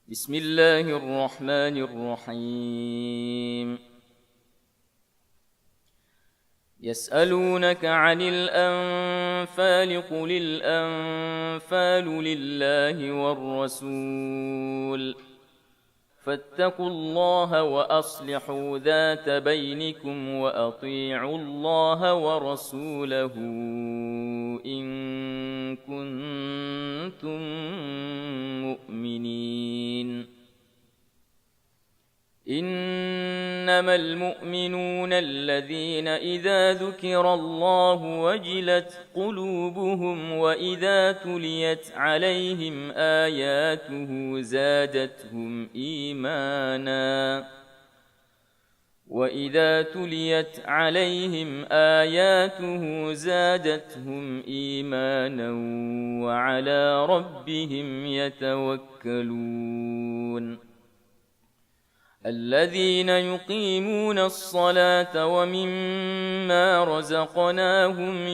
بسم الله الرحمن الرحيم يسألونك عن الأنفال قل الأنفال لله والرسول فاتقوا الله وأصلحوا ذات بينكم وأطيعوا الله ورسوله إن كنتم مؤمنين إنما المؤمنون الذين إذا ذكر الله وجلت قلوبهم وإذا تليت عليهم آياته زادتهم إيمانا وعلى ربهم يتوكلون الذين يقيمون الصلاة ومما رزقناهم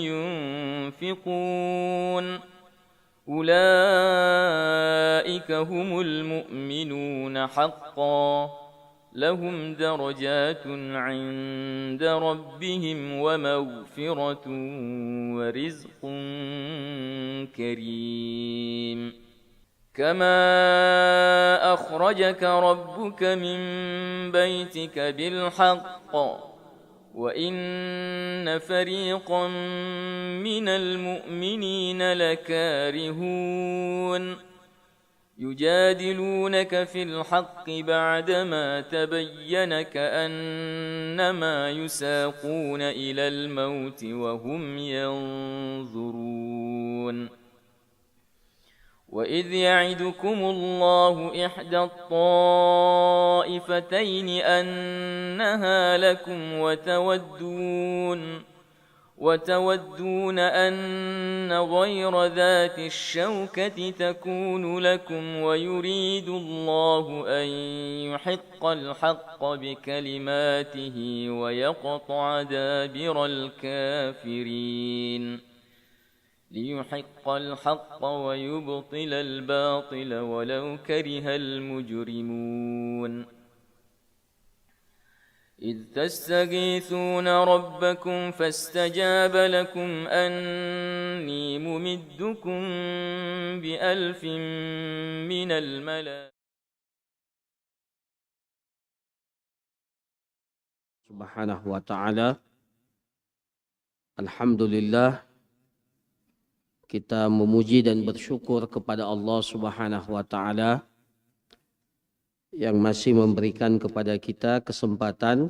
ينفقون أولئك هم المؤمنون حقا لهم درجات عند ربهم ومغفرة ورزق كريم كما أخرجك ربك من بيتك بالحق وإن فريقا من المؤمنين لكارهون يجادلونك في الحق بعدما تبين كأنما يساقون إلى الموت وهم ينظرون وإذ يعدكم الله إحدى الطائفتين أنها لكم وتودون أن غير ذات الشوكة تكون لكم ويريد الله أن يحق الحق بكلماته ويقطع دابر الكافرين ليحق الحق ويبطل الباطل ولو كره المجرمون إذ تستغيثون ربكم فاستجاب لكم أني ممدكم بألف من الملائكة Subhanahu wa ta'ala. Alhamdulillah, kita memuji dan bersyukur kepada Allah Subhanahu wa ta'ala yang masih memberikan kepada kita kesempatan,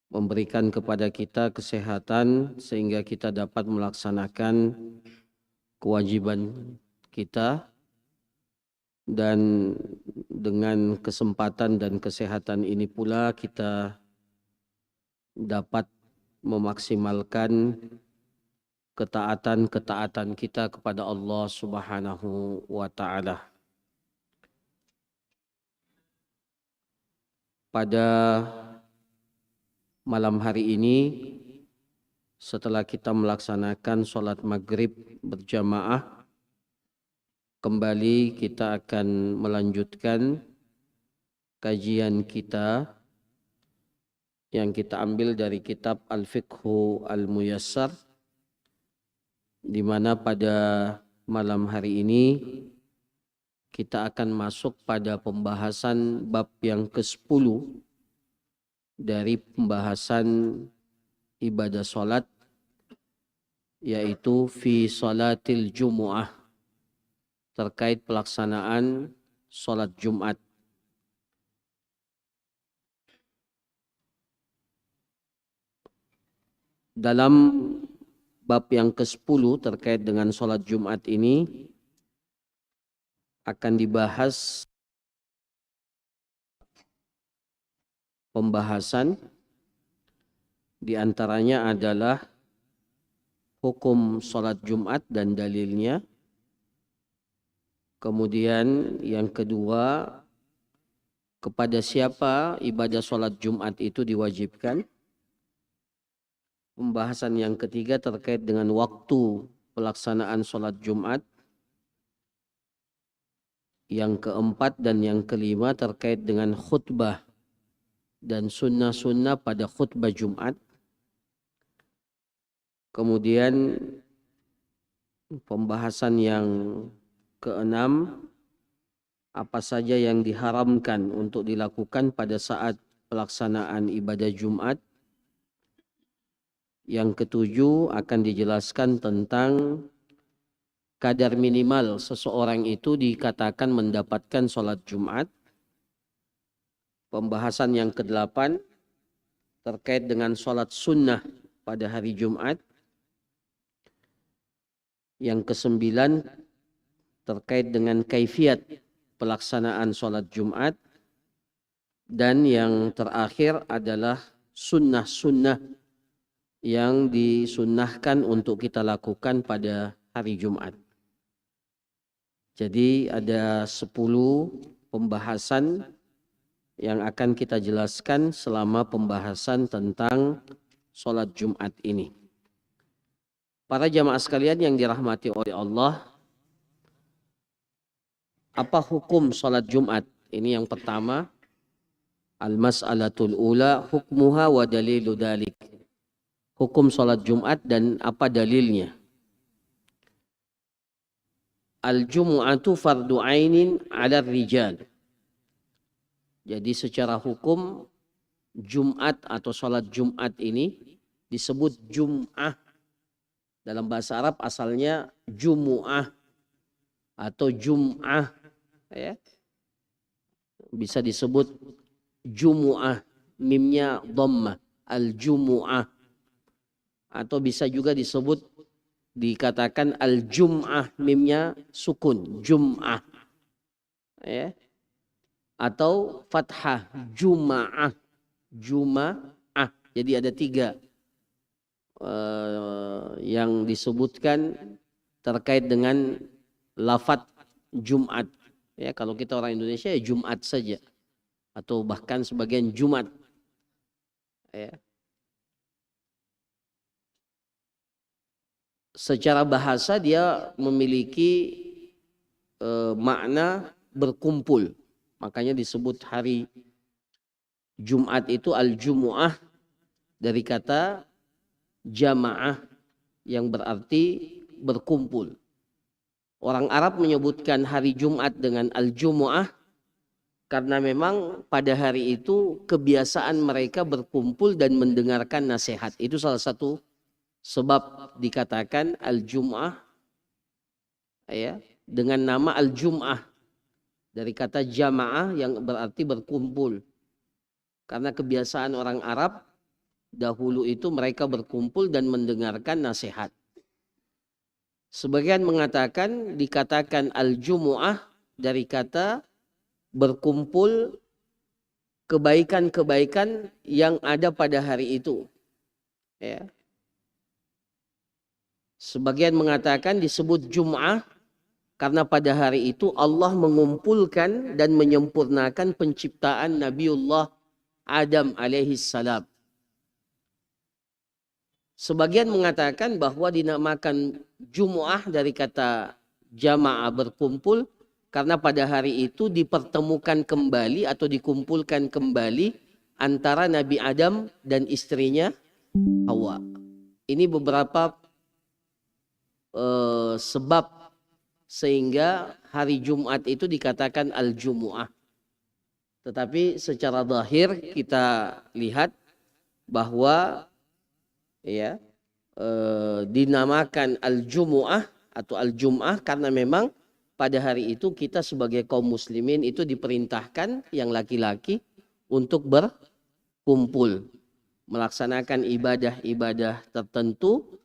memberikan kepada kita kesehatan sehingga kita dapat melaksanakan kewajiban kita, dan dengan kesempatan dan kesehatan ini pula kita dapat memaksimalkan ketaatan kita kepada Allah Subhanahu wa ta'ala. Pada malam hari ini, setelah kita melaksanakan sholat maghrib berjamaah, kembali kita akan melanjutkan kajian kita yang kita ambil dari kitab Fikih Muyassar, di mana pada malam hari ini kita akan masuk pada pembahasan bab yang ke-10 dari pembahasan ibadah salat, yaitu fi salatil Jumu'ah, terkait pelaksanaan salat Jumat. Dalam bab yang ke-10 terkait dengan sholat Jumat ini akan dibahas pembahasan, di antaranya adalah hukum sholat Jumat dan dalilnya. Kemudian yang kedua, kepada siapa ibadah sholat Jumat itu diwajibkan. Pembahasan yang ketiga terkait dengan waktu pelaksanaan sholat Jumat. yang keempat dan yang kelima terkait dengan khutbah dan sunnah-sunnah pada khutbah Jumat. Kemudian pembahasan yang keenam, apa saja yang diharamkan untuk dilakukan pada saat pelaksanaan ibadah Jumat. Yang ketujuh akan dijelaskan tentang kadar minimal seseorang itu dikatakan mendapatkan sholat Jumat. Pembahasan yang kedelapan terkait dengan sholat sunnah pada hari Jumat. Yang kesembilan terkait dengan kaifiat pelaksanaan sholat Jumat. Dan yang terakhir adalah sunnah-sunnah yang disunnahkan untuk kita lakukan pada hari Jumat. Jadi ada 10 pembahasan yang akan kita jelaskan selama pembahasan tentang sholat Jumat ini. Para jamaah sekalian yang dirahmati oleh Allah, apa hukum sholat Jumat? Ini yang pertama. Al-mas'alatul ula hukmuha wa dalilu dalik. Hukum sholat Jumat dan apa dalilnya. Al-jumu'atu fardu ainin ala rijal. Jadi secara hukum Jumat atau sholat Jumat ini disebut Jum'ah. Dalam bahasa Arab asalnya Jumu'ah atau Jum'ah. Ya. Bisa disebut Jumu'ah, mimnya dhammah, al-Jumu'ah. Atau bisa juga disebut, dikatakan al-Jum'ah, mimnya sukun, Jum'ah. Ya. Atau fathah, Juma'ah, Juma'ah. Jadi ada 3 yang disebutkan terkait dengan lafadz Jumat. Ya, kalau kita orang Indonesia ya Jumat saja atau bahkan sebagian Jumat. Ya. Secara bahasa dia memiliki makna berkumpul. Makanya disebut hari Jumat itu al-Jumu'ah dari kata jamaah yang berarti berkumpul. Orang Arab menyebutkan hari Jumat dengan al-Jumu'ah karena memang pada hari itu kebiasaan mereka berkumpul dan mendengarkan nasihat. Itu salah satu sebab dikatakan al-Jumu'ah ya, dengan nama al-Jum'ah dari kata jamaah yang berarti berkumpul. Karena kebiasaan orang Arab dahulu itu mereka berkumpul dan mendengarkan nasihat. Sebagian mengatakan dikatakan al-Jumu'ah dari kata berkumpul kebaikan-kebaikan yang ada pada hari itu. Ya. Sebagian mengatakan disebut Jum'ah karena pada hari itu Allah mengumpulkan dan menyempurnakan penciptaan Nabiullah Adam alaihissalam. Sebagian mengatakan bahwa dinamakan Jumu'ah dari kata jamaah berkumpul karena pada hari itu dipertemukan kembali atau dikumpulkan kembali antara Nabi Adam dan istrinya Hawa. Ini beberapa sebab sehingga hari Jumat itu dikatakan al-Jumu'ah. Tetapi secara zahir kita lihat bahwa ya dinamakan al-Jumu'ah atau al-Jum'ah karena memang pada hari itu kita sebagai kaum muslimin itu diperintahkan yang laki-laki untuk berkumpul melaksanakan ibadah-ibadah tertentu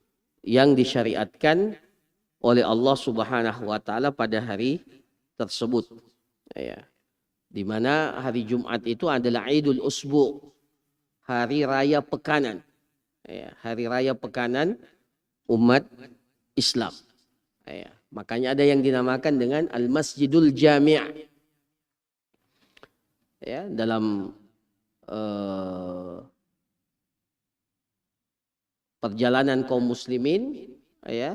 yang disyariatkan oleh Allah Subhanahu wa taala pada hari tersebut. Ya. Di mana hari Jumat itu adalah Idul Usbu, hari raya pekanan. Ya, hari raya pekanan umat Islam. Ya, makanya ada yang dinamakan dengan Al-Masjidul Jami'. Ya, dalam perjalanan kaum muslimin, ya,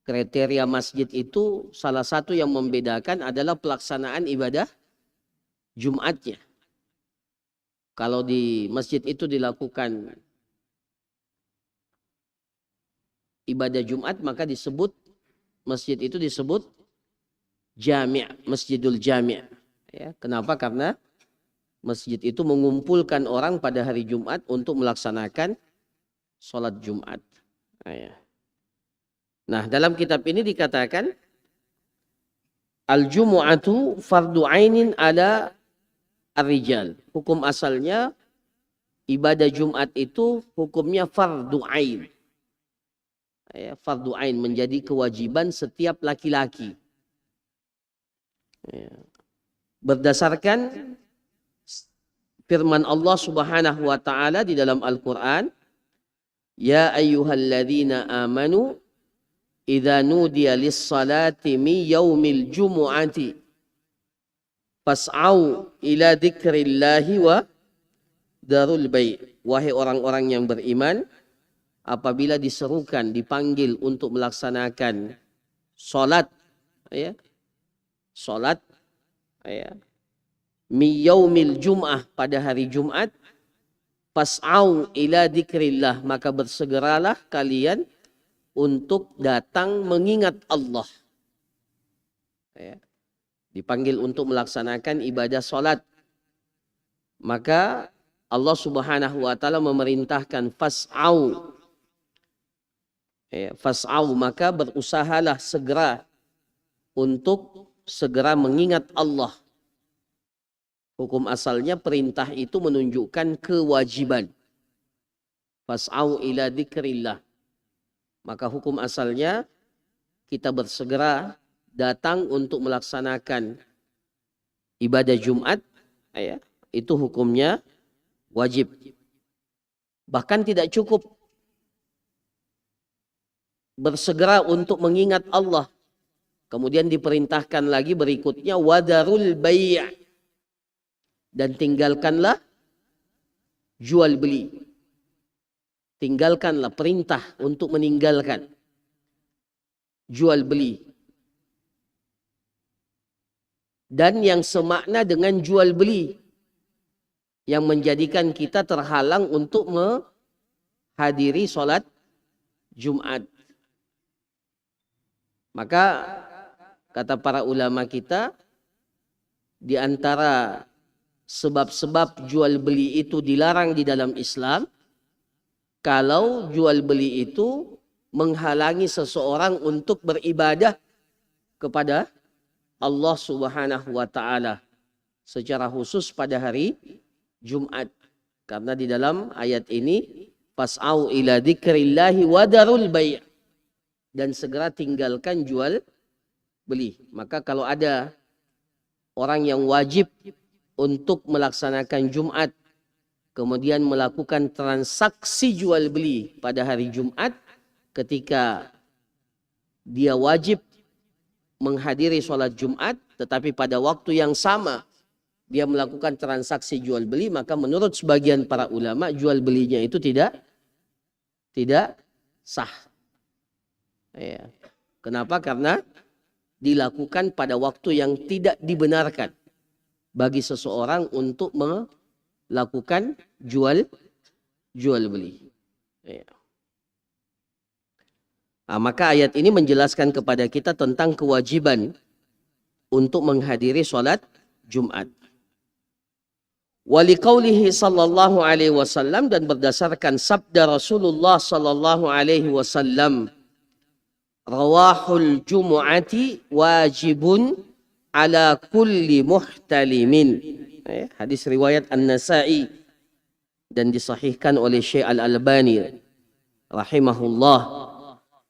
kriteria masjid itu salah satu yang membedakan adalah pelaksanaan ibadah Jumatnya. Kalau di masjid itu dilakukan ibadah Jumat, maka disebut masjid itu disebut jami', masjidul jami'. Ya, kenapa? Karena masjid itu mengumpulkan orang pada hari Jumat untuk melaksanakan sholat Jumat. Nah, dalam kitab ini dikatakan al-jumu'atu fardu ainin ala ar-rijal. Hukum asalnya ibadah Jumat itu hukumnya fardu ain. Ya, fardu ain menjadi kewajiban setiap laki-laki. Ya. Berdasarkan firman Allah Subhanahu wa taala di dalam Al-Qur'an, ya ayyuhalladzina amanu idza nudiya lis-salati min yaumil jumu'ati fas'au ila dzikrillahi wa darul bai'. Wahai orang-orang yang beriman, apabila diserukan, dipanggil untuk melaksanakan salat, ya, salat, ya, mi yaumil jum'ah, pada hari Jumat, fas'au ila dzikrillah, maka bersegeralah kalian untuk datang mengingat Allah. Ya. Dipanggil untuk melaksanakan ibadah salat, maka Allah Subhanahu wa taala memerintahkan fas'au. Ya, fas'au, maka berusahalah segera untuk segera mengingat Allah. Hukum asalnya perintah itu menunjukkan kewajiban. Fas'au ila dzikrillah. Maka hukum asalnya kita bersegera datang untuk melaksanakan ibadah Jumat, ya, itu hukumnya wajib. Bahkan tidak cukup bersegera untuk mengingat Allah. Kemudian diperintahkan lagi berikutnya wadarul bai', dan tinggalkanlah jual beli. Tinggalkanlah, perintah untuk meninggalkan jual beli. Dan yang semakna dengan jual beli, yang menjadikan kita terhalang untuk menghadiri sholat Jumat. Maka kata para ulama kita, di antara sebab-sebab jual beli itu dilarang di dalam Islam, kalau jual beli itu menghalangi seseorang untuk beribadah kepada Allah Subhanahu wa taala, secara khusus pada hari Jumat. Karena di dalam ayat ini fas'au ila dzikrillahi wa darul bai', dan segera tinggalkan jual beli. Maka kalau ada orang yang wajib untuk melaksanakan Jumat, kemudian melakukan transaksi jual beli pada hari Jumat, ketika dia wajib menghadiri sholat Jumat, tetapi pada waktu yang sama dia melakukan transaksi jual beli, maka menurut sebagian para ulama jual belinya itu tidak sah. Ya. Kenapa? Karena dilakukan pada waktu yang tidak dibenarkan bagi seseorang untuk melakukan jual beli. Ya. Nah, maka ayat ini menjelaskan kepada kita tentang kewajiban untuk menghadiri sholat Jumat. Waliqaulihi sallallahu alaihi wasallam, dan berdasarkan sabda Rasulullah sallallahu alaihi wasallam, rawahul jumu'ati wajibun ala kulli muhtalimin. Hadis riwayat An-Nasa'i dan disahihkan oleh Syekh Al-Albani rahimahullah.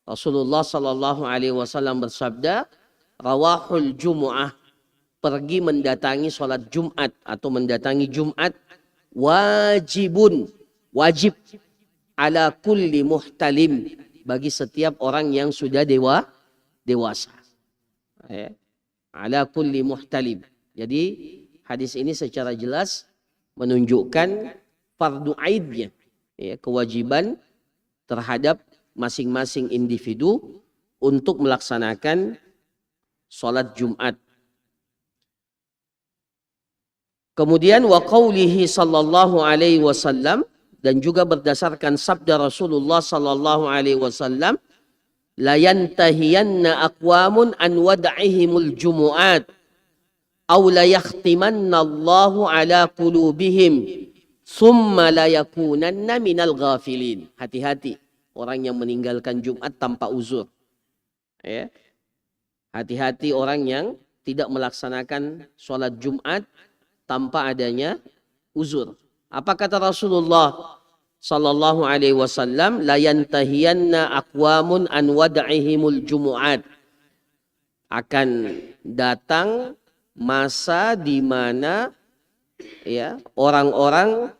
Rasulullah sallallahu alaihi wasallam bersabda, rawahul jumu'ah, pergi mendatangi sholat Jumat atau mendatangi Jumat, wajibun, wajib, ala kulli muhtalim, bagi setiap orang yang sudah dewasa. Ya. Ala kulli muhtalim. Jadi hadis ini secara jelas menunjukkan fardu aidnya, ya, kewajiban terhadap masing-masing individu untuk melaksanakan salat Jumat. Kemudian wa qaulihi sallallahu alaihi wasallam, dan juga berdasarkan sabda Rasulullah sallallahu alaihi wasallam, la yantahiyanna aqwamun an wad'ihimul jumu'at aw la yakhtimanna Allahu ala qulubihim summa la yakunanna minal ghafilin. Hati-hati orang yang meninggalkan Jumat tanpa uzur. Ya. Hati-hati orang yang tidak melaksanakan sholat Jumat tanpa adanya uzur. Apa kata Rasulullah sallallahu alaihi wasallam? La yantahiyanna aqwamun an wad'ihimul jumu'at. Akan datang masa di mana ya orang-orang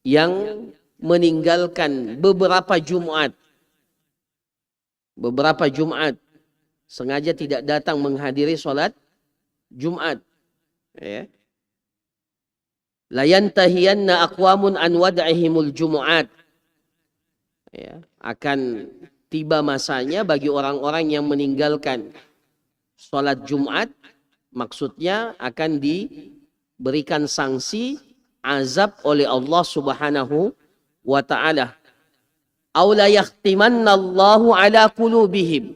yang meninggalkan beberapa Jumat sengaja tidak datang menghadiri sholat Jumat. Ya. La yantahiyanna aqwamun an wad'ihimul jumu'at. Ya, akan tiba masanya bagi orang-orang yang meninggalkan sholat Jumat, maksudnya akan diberikan sanksi azab oleh Allah Subhanahu wa ta'ala. Aw la yakhtimanna Allahu ala qulubihim.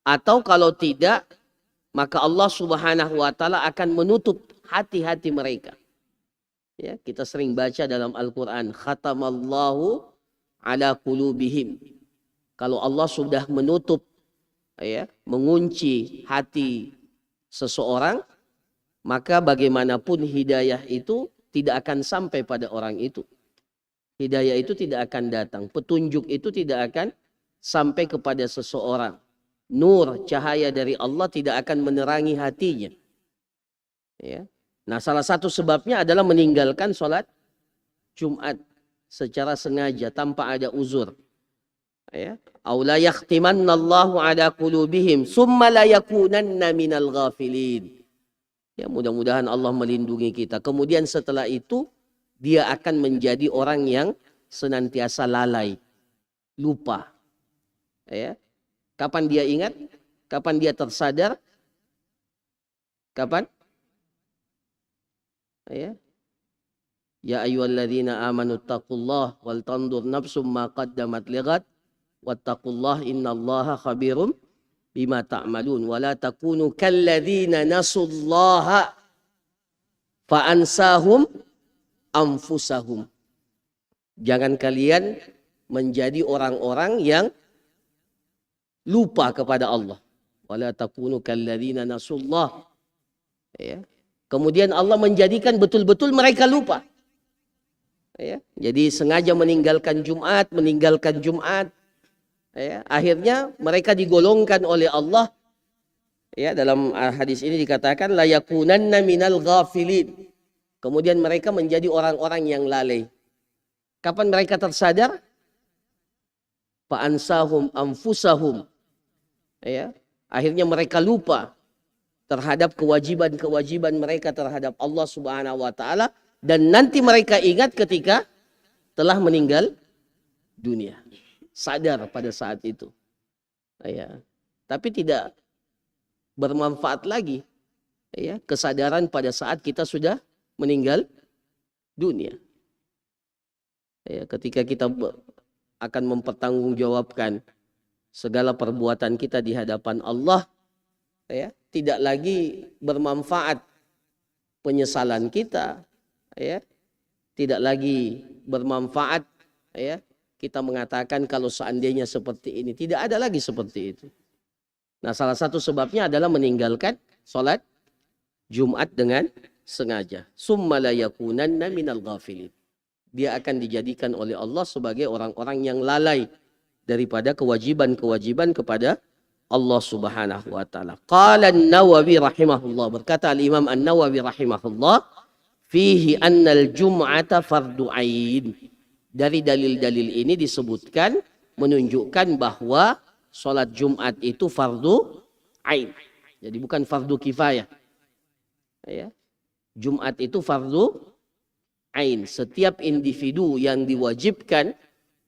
Atau kalau tidak, maka Allah Subhanahu wa ta'ala akan menutup hati-hati mereka. Ya, kita sering baca dalam Al-Quran, khatamallahu ala qulubihim. Kalau Allah sudah menutup, ya, mengunci hati seseorang, maka bagaimanapun hidayah itu tidak akan sampai pada orang itu. Hidayah itu tidak akan datang. Petunjuk itu tidak akan sampai kepada seseorang. Nur, cahaya dari Allah tidak akan menerangi hatinya. Ya. Nah, salah satu sebabnya adalah meninggalkan sholat Jumat secara sengaja tanpa ada uzur. Ya. Aw la yakhtimanna Allahu ala qulubihim summa la yakunanna minal ghafilin. Ya, mudah-mudahan Allah melindungi kita. Kemudian setelah itu dia akan menjadi orang yang senantiasa lalai, lupa. Ya. Kapan dia ingat? Kapan dia tersadar? Kapan? Ya. Ya ayyuhalladzina amanu taqullaha wal tandur nafsum ma qaddamat lighad wattaqullaha innallaha khabirum bima ta'malun wa la takunu kalladzina nasullaha fa ansahum anfusahum. Jangan kalian menjadi orang-orang yang lupa kepada Allah. Wa la takunu kalladzina nasullah. Ya. Kemudian Allah menjadikan betul-betul mereka lupa. Ya. Jadi sengaja meninggalkan Jumat. Ya. Akhirnya mereka digolongkan oleh Allah. Ya, dalam hadis ini dikatakan la yakunanna minal ghafilin. Kemudian mereka menjadi orang-orang yang lalai. Kapan mereka tersadar? Fa ansahum anfusahum. Ya. Akhirnya mereka lupa terhadap kewajiban-kewajiban mereka terhadap Allah Subhanahu wa ta'ala, dan nanti mereka ingat ketika telah meninggal dunia. Sadar pada saat itu. Ya. Tapi tidak bermanfaat lagi. Ya. Kesadaran pada saat kita sudah meninggal dunia. Ya. Ketika kita akan mempertanggungjawabkan segala perbuatan kita di hadapan Allah, ya, tidak lagi bermanfaat penyesalan kita, ya, tidak lagi bermanfaat, ya, kita mengatakan kalau seandainya seperti ini, tidak ada lagi seperti itu. Nah, salah satu sebabnya adalah meninggalkan sholat Jumat dengan sengaja. Summa la yakunanna minal ghafilin. Dia akan dijadikan oleh Allah sebagai orang-orang yang lalai daripada kewajiban-kewajiban kepada Allah Subhanahu wa ta'ala. Qala an-Nawawi rahimahullah. Berkata al-Imam an-Nawawi rahimahullah, fihi annal jum'ata fardu ain. Dari dalil-dalil ini disebutkan, menunjukkan bahwa sholat Jumat itu fardu ain. Jadi bukan fardu kifayah. Ya. Jumat itu fardu ain. Setiap individu yang diwajibkan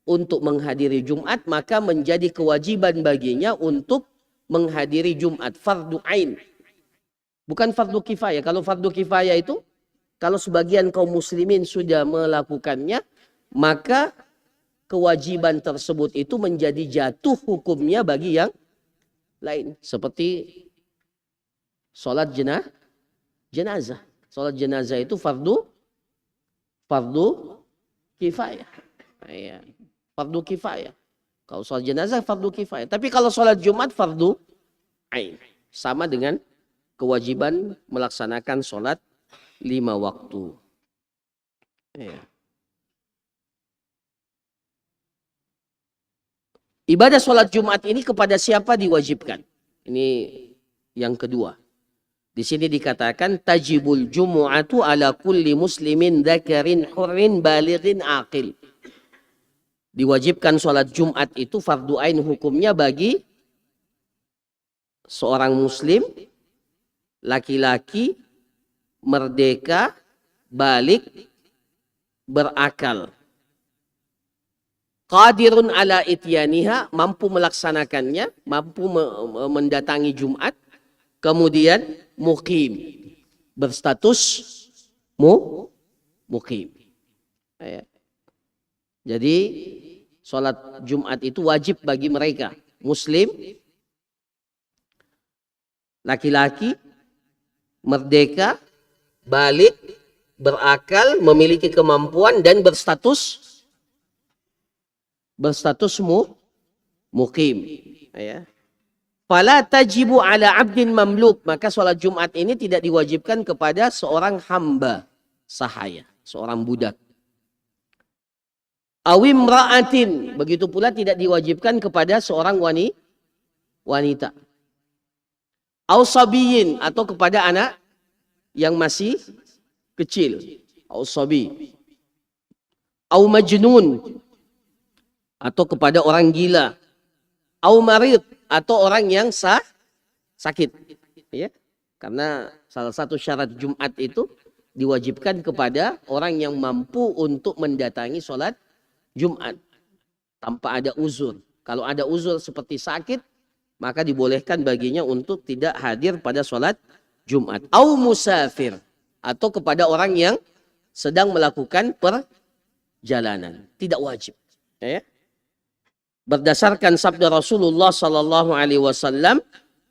untuk menghadiri Jumat, maka menjadi kewajiban baginya untuk menghadiri Jumat. Fardu ain. Bukan fardu kifayah. Kalau fardu kifayah itu, kalau sebagian kaum muslimin sudah melakukannya, maka kewajiban tersebut itu menjadi jatuh hukumnya bagi yang lain. Seperti sholat jenazah. Sholat jenazah itu fardu kifayah. Ya, fardu kifayah. Kalau sholat jenazah fardu kifayah. Tapi kalau sholat Jumat fardu ain. Sama dengan kewajiban melaksanakan sholat 5 waktu. Ya. Ibadah sholat Jumat ini kepada siapa diwajibkan? Ini yang kedua. Di sini dikatakan tajibul jumu'atu ala kulli muslimin dzakarin hurrin balighin aqil. Diwajibkan sholat Jumat itu fardu ain hukumnya bagi seorang muslim, laki-laki, merdeka, balik, berakal. Qadirun ala ityaniha, mampu melaksanakannya, mampu mendatangi Jumat, kemudian muqim, berstatus muqim. Jadi sholat Jumat itu wajib bagi mereka, muslim, laki-laki, merdeka, balik, berakal, memiliki kemampuan dan berstatus muqim. Ya. Fala tajibu ala abdin mamluk, maka sholat Jumat ini tidak diwajibkan kepada seorang hamba sahaya, seorang budak. Awim ra'atin, begitu pula tidak diwajibkan kepada seorang wanita. Ausabiyin, atau kepada anak yang masih kecil. Ausabi. Au majnun, atau kepada orang gila. Au marid, atau orang yang sakit. Ya. Karena salah satu syarat Jumat itu diwajibkan kepada orang yang mampu untuk mendatangi sholat Jumat tanpa ada uzur. Kalau ada uzur seperti sakit, maka dibolehkan baginya untuk tidak hadir pada sholat Jumat. Au musafir, atau kepada orang yang sedang melakukan perjalanan. Tidak wajib. Ya. Berdasarkan sabda Rasulullah sallallahu alaihi wasallam,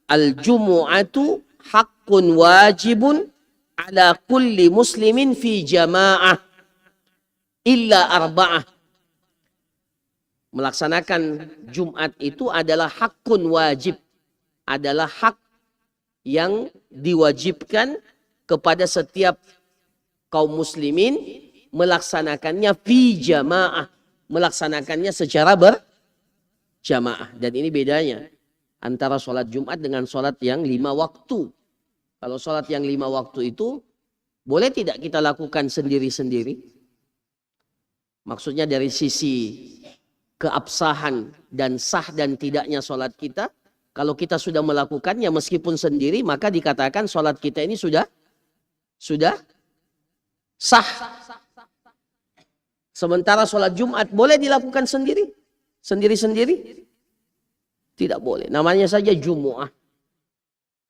al-jumu'atu haqqun wajibun ala kulli muslimin fi jama'ah illa arba'ah. Melaksanakan Jumat itu adalah hakun wajib, adalah hak yang diwajibkan kepada setiap kaum muslimin melaksanakannya fi jamaah, melaksanakannya secara berjamaah. Dan ini bedanya antara sholat Jumat dengan sholat yang 5 waktu. Kalau sholat yang 5 waktu itu boleh tidak kita lakukan sendiri-sendiri? Maksudnya dari sisi keabsahan dan sah dan tidaknya sholat kita. Kalau kita sudah melakukannya meskipun sendiri, maka dikatakan sholat kita ini sudah sah. Sementara sholat Jumat boleh dilakukan sendiri-sendiri? Tidak boleh. Namanya saja Jumu'ah.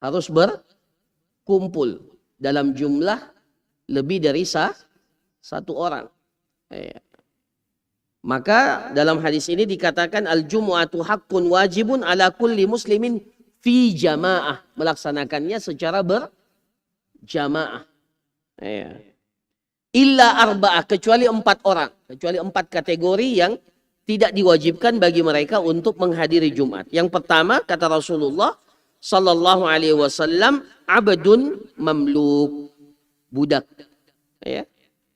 Harus berkumpul dalam jumlah lebih dari satu orang. Maka dalam hadis ini dikatakan al-jumu'atu haqqun wajibun ala kulli muslimin fi jamaah. Melaksanakannya secara berjamaah. Illa arba'ah, kecuali 4 orang. Kecuali 4 kategori yang tidak diwajibkan bagi mereka untuk menghadiri Jumat. Yang pertama, kata Rasulullah sallallahu alaihi wasallam, abdun mamluk, budak. Ya.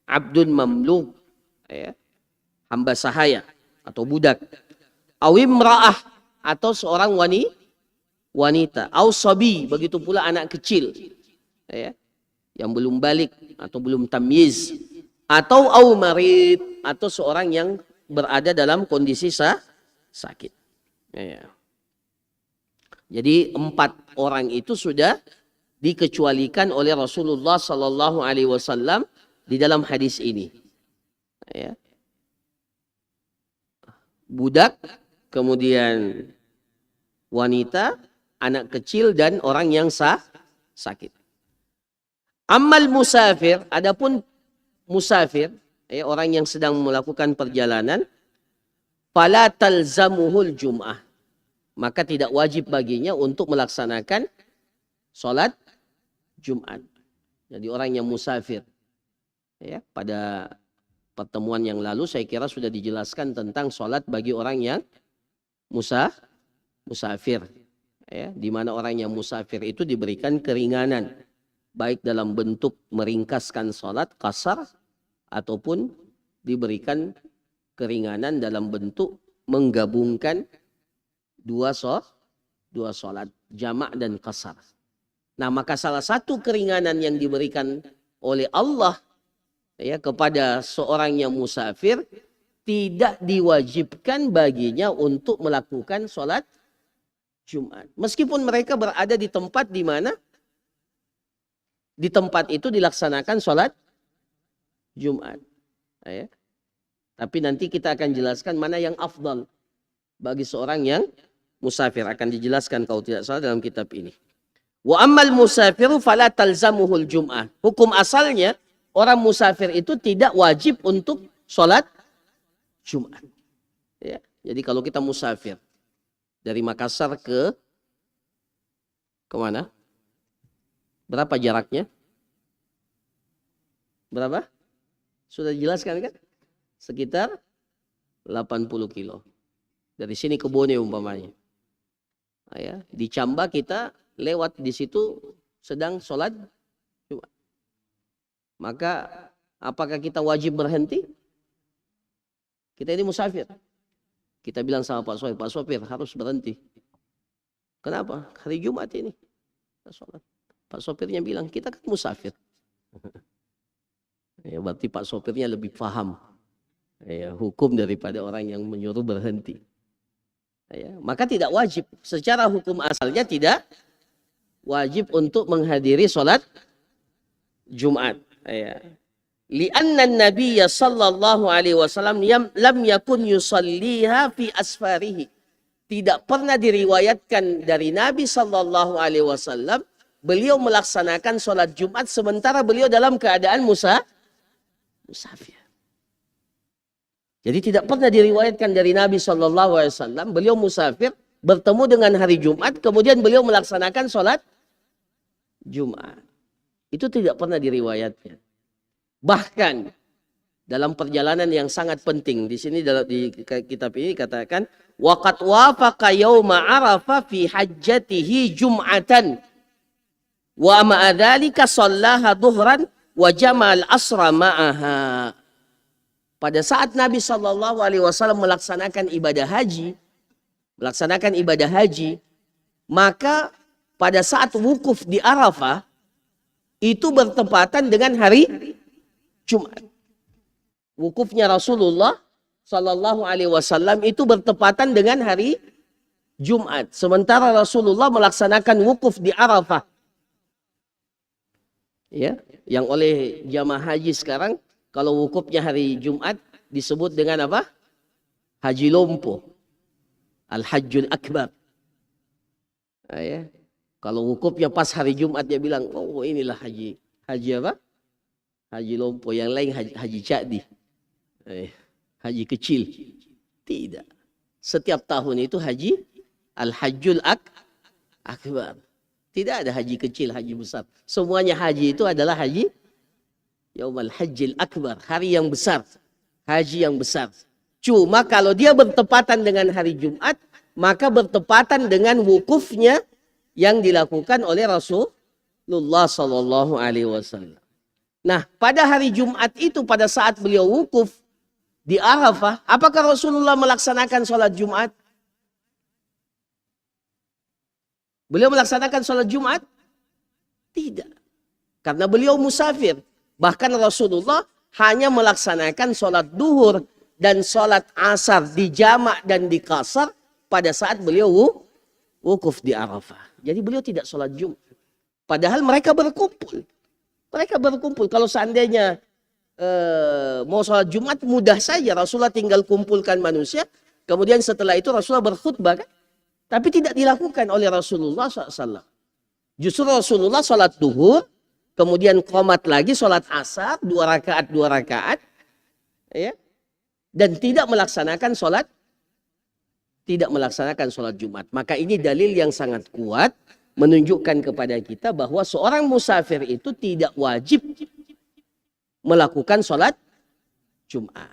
Abdun mamluk. Ya. Hamba sahaya atau budak. Awim ra'ah, atau seorang wanita. Aw sabi, begitu pula anak kecil. Ya. Yang belum balik atau belum tamyiz. Atau aw marid, atau seorang yang berada dalam kondisi sakit. Ya. Jadi 4 orang itu sudah dikecualikan oleh Rasulullah sallallahu alaihi wasallam di dalam hadis ini. Ya. budak, kemudian wanita, anak kecil, dan orang yang sakit. Ammal musafir, adapun musafir, orang yang sedang melakukan perjalanan, fala talzamuhul jum'ah, maka tidak wajib baginya untuk melaksanakan salat Jumat. Jadi orang yang musafir, ya, pada pertemuan yang lalu saya kira sudah dijelaskan tentang salat bagi orang yang musafir, ya, di mana orang yang musafir itu diberikan keringanan, baik dalam bentuk meringkaskan salat qasar ataupun diberikan keringanan dalam bentuk menggabungkan dua salat jamak dan qasar. Nah, maka salah satu keringanan yang diberikan oleh Allah, ya, kepada seorang yang musafir, tidak diwajibkan baginya untuk melakukan salat Jumat. Meskipun mereka berada di tempat di mana di tempat itu dilaksanakan salat Jumat. Ya. Tapi nanti kita akan jelaskan mana yang afdal bagi seorang yang musafir. Akan dijelaskan kalau tidak salah dalam kitab ini. Wa ammal musafiru fala talzamuhul jum'ah. Hukum asalnya orang musafir itu tidak wajib untuk sholat Jumat. Ya. Jadi kalau kita musafir dari Makassar ke mana? Berapa jaraknya? Berapa? Sudah dijelaskan kan? Sekitar 80 kilo. Dari sini ke Bone umpamanya. Ya, di Camba kita lewat di situ sedang sholat Jumat. Maka apakah kita wajib berhenti? Kita ini musafir. Kita bilang sama Pak Sopir harus berhenti. Kenapa? Hari Jumat ini. Sholat. Pak Sopirnya bilang kita kan musafir. Ya, berarti Pak Sopirnya lebih paham, ya, hukum daripada orang yang menyuruh berhenti. Ya, maka tidak wajib. Secara hukum asalnya tidak wajib untuk menghadiri sholat Jumat. Ya. Lianna Nabiya sallallahu alaihi wasallam lam yakun yusalliha fi asfarihi. Tidak pernah diriwayatkan dari Nabi sallallahu alaihi wasallam beliau melaksanakan sholat Jumat sementara beliau dalam keadaan musafir. Jadi tidak pernah diriwayatkan dari Nabi sallallahu alaihi wasallam beliau musafir bertemu dengan hari Jumat kemudian beliau melaksanakan sholat Jumat. Itu tidak pernah diriwayatkan. Bahkan dalam perjalanan yang sangat penting di sini di kitab ini katakan waqad wafaqa yauma arafa fi hajjatihi jum'atan wa ma'a dzalika shallaha dhuhran wa jamal asra ma'aha. Pada saat Nabi sallallahu alaihi wasallam melaksanakan ibadah haji, maka pada saat wukuf di Arafah itu bertepatan dengan hari Jumat. Wukufnya Rasulullah sallallahu alaihi wasallam itu bertepatan dengan hari Jumat. Sementara Rasulullah melaksanakan wukuf di Arafah. Ya, yang oleh jamaah haji sekarang kalau wukufnya hari Jumat disebut dengan apa? Haji Lompo. Al-Hajjul Akbar. Nah, ya. Kalau wukufnya pas hari Jumat dia bilang, oh inilah haji apa? Haji Lompo, yang lain haji Cakdi. Haji kecil. Tidak. Setiap tahun itu haji Al-Hajjul Akbar. Tidak ada haji kecil, haji besar. Semuanya haji itu adalah haji Yaumul Hajjil Akbar, hari yang besar. Haji yang besar. Cuma kalau dia bertepatan dengan hari Jumat, maka bertepatan dengan wukufnya yang dilakukan oleh Rasulullah sallallahu alaihi wasallam. Nah, pada hari Jumat itu pada saat beliau wukuf di Arafah, apakah Rasulullah melaksanakan sholat Jumat? Beliau melaksanakan sholat Jumat? Tidak. Karena beliau musafir. Bahkan Rasulullah hanya melaksanakan sholat duhur dan sholat asar di jamak dan di qasar pada saat beliau wukuf di Arafah. Jadi beliau tidak sholat Jumat. Padahal mereka berkumpul. Mereka berkumpul. Kalau seandainya mau sholat Jumat mudah saja. Rasulullah tinggal kumpulkan manusia. Kemudian setelah itu Rasulullah berkhutbah kan? Tapi tidak dilakukan oleh Rasulullah SAW. Justru Rasulullah sholat duhur, kemudian qomat lagi sholat asar, 2 rakaat, ya, dan tidak melaksanakan sholat Jumat. Maka ini dalil yang sangat kuat menunjukkan kepada kita bahwa seorang musafir itu tidak wajib melakukan sholat Jumat.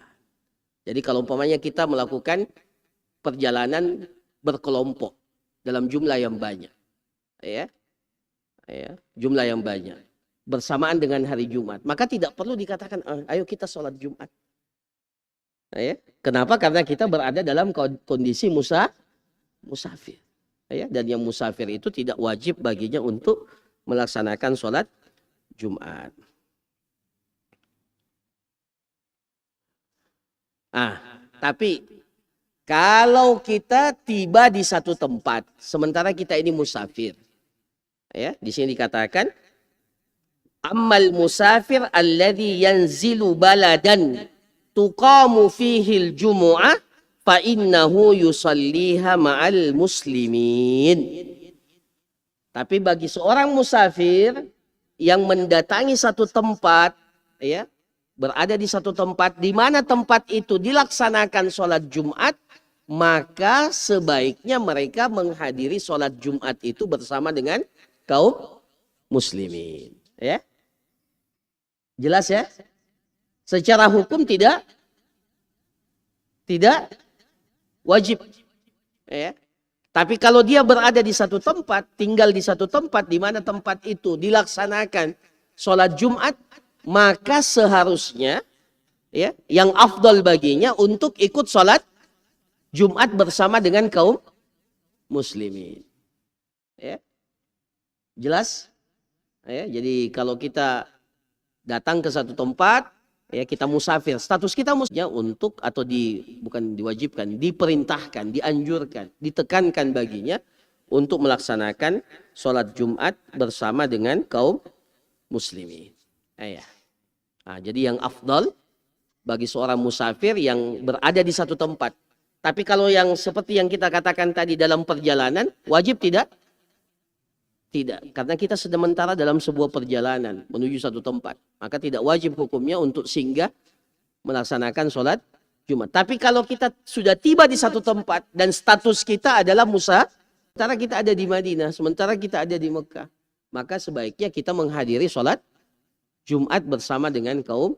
Jadi kalau umpamanya kita melakukan perjalanan berkelompok dalam jumlah yang banyak, ya, jumlah yang banyak bersamaan dengan hari Jumat, maka tidak perlu dikatakan ayo kita sholat Jumat. Ya. Kenapa? Karena kita berada dalam kondisi musafir. Ya. Dan yang musafir itu tidak wajib baginya untuk melaksanakan sholat Jumat. Tapi kalau kita tiba di satu tempat, sementara kita ini musafir, ya, di sini dikatakan, ammal musafir alladhi yanzilu baladan tuqamu fihil jumu'ah fa innahu yusalliha ma'al muslimin. Tapi bagi seorang musafir yang mendatangi satu tempat, ya, berada di satu tempat di mana tempat itu dilaksanakan sholat Jumat, maka sebaiknya mereka menghadiri sholat Jumat itu bersama dengan kaum muslimin. Ya, jelas ya? Secara hukum tidak wajib. Ya. Tapi kalau dia berada di satu tempat, tinggal di satu tempat di mana tempat itu dilaksanakan sholat Jumat, maka seharusnya, ya, yang afdal baginya untuk ikut sholat Jumat bersama dengan kaum muslimin. Ya. Jelas? Ya, jadi kalau kita datang ke satu tempat, ya, kita musafir, status kita musafir untuk atau bukan diwajibkan, diperintahkan, dianjurkan, ditekankan baginya untuk melaksanakan sholat Jumat bersama dengan kaum muslimin. Ya. Jadi yang afdal bagi seorang musafir yang berada di satu tempat. Tapi kalau yang seperti yang kita katakan tadi dalam perjalanan, wajib tidak? Tidak, karena kita sementara dalam sebuah perjalanan menuju satu tempat. Maka tidak wajib hukumnya untuk singgah melaksanakan sholat Jumat. Tapi kalau kita sudah tiba di satu tempat dan status kita adalah sementara kita ada di Madinah, sementara kita ada di Mekah, maka sebaiknya kita menghadiri sholat Jumat bersama dengan kaum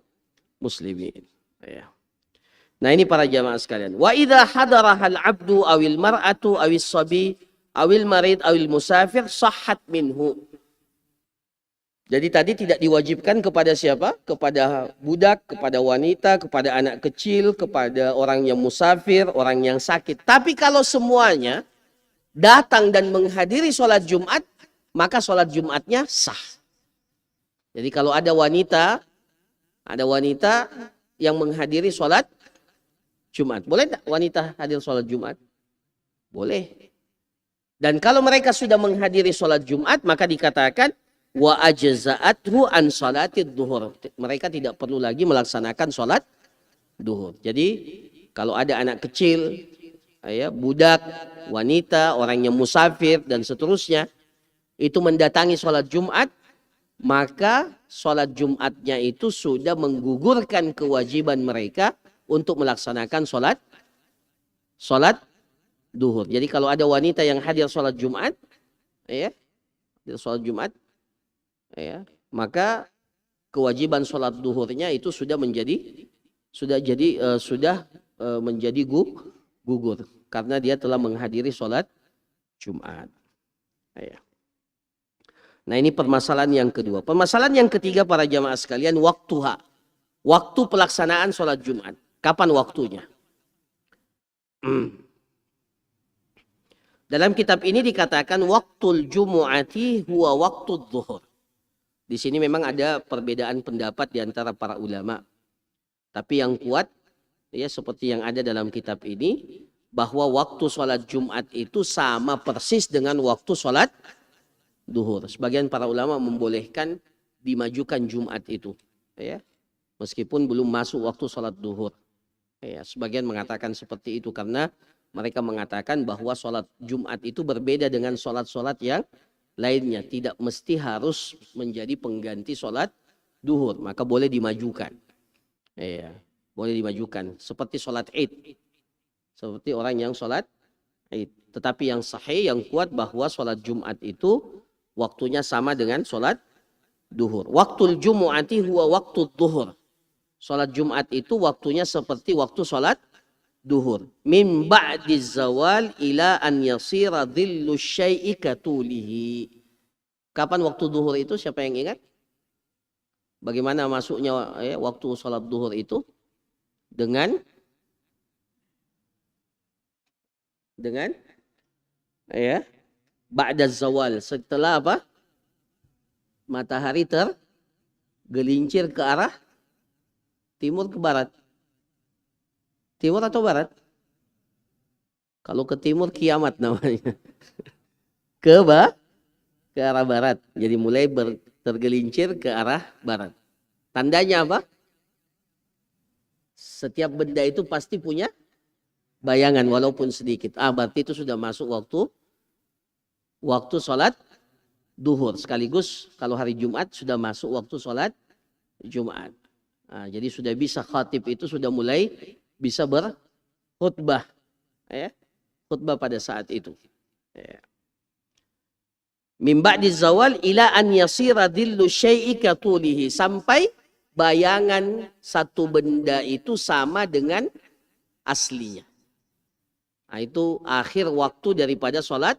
muslimin. Ya. Nah ini para jamaah sekalian. Wa idza hadarahal abdu awil mar'atu awis sabi awil marid awil musafir sahhat minhu. Jadi tadi tidak diwajibkan kepada siapa? Kepada budak, kepada wanita, kepada anak kecil, kepada orang yang musafir, orang yang sakit. Tapi kalau semuanya datang dan menghadiri sholat Jumat, maka sholat Jumatnya sah. Jadi kalau ada wanita yang menghadiri sholat Jumat, boleh tak wanita hadir sholat Jumat? Boleh. Dan kalau mereka sudah menghadiri sholat Jumat, maka dikatakan wa ajza'athu an salatid duhur. Mereka tidak perlu lagi melaksanakan sholat duhur. Jadi kalau ada anak kecil, ya, budak, wanita, orang yang musafir dan seterusnya itu mendatangi sholat Jumat, maka sholat Jumatnya itu sudah menggugurkan kewajiban mereka untuk melaksanakan sholat duhur. Jadi kalau ada wanita yang hadir sholat Jumat, ya, maka kewajiban sholat duhurnya itu sudah menjadi gugur karena dia telah menghadiri sholat Jumat. Ya. Nah ini permasalahan yang kedua. Permasalahan yang ketiga para jamaah sekalian, waktu pelaksanaan sholat Jumat. Kapan waktunya? Dalam kitab ini dikatakan waktul jumu'ati huwa waktu zuhur. Di sini memang ada perbedaan pendapat di antara para ulama. Tapi yang kuat, ya, seperti yang ada dalam kitab ini, bahwa waktu sholat Jumat itu sama persis dengan waktu sholat duhur. Sebagian para ulama membolehkan dimajukan Jumat itu, ya, meskipun belum masuk waktu sholat duhur. Ya, sebagian mengatakan seperti itu karena mereka mengatakan bahwa sholat Jumat itu berbeda dengan sholat-sholat yang lainnya. Tidak mesti harus menjadi pengganti sholat duhur. Maka boleh dimajukan. Ya, boleh dimajukan. Seperti sholat Id. Seperti orang yang sholat Id. Tetapi yang sahih, yang kuat bahwa sholat Jumat itu waktunya sama dengan sholat duhur. Waktul Jumu'ati huwa waktu duhur. Sholat Jumat itu waktunya seperti waktu sholat duhur. Min ba'di zawal ila an yasira dhillu syai'i katulihi. Kapan waktu duhur itu? Siapa yang ingat? Bagaimana masuknya waktu sholat duhur itu? Dengan ba'da zawal. Setelah apa? Matahari tergelincir ke arah timur ke barat. Timur atau barat? Kalau ke timur kiamat namanya. Ke arah barat. Jadi mulai tergelincir ke arah barat. Tandanya apa? Setiap benda itu pasti punya bayangan walaupun sedikit. Berarti itu sudah masuk waktu sholat duhur. Sekaligus kalau hari Jumat sudah masuk waktu sholat Jumat. Jadi sudah bisa khatib itu sudah mulai bisa berkhutbah. Khutbah pada saat itu. Min ba'di zawal ila an yasira dhillu syai'i katulihi. Sampai bayangan satu benda itu sama dengan aslinya. Itu akhir waktu daripada sholat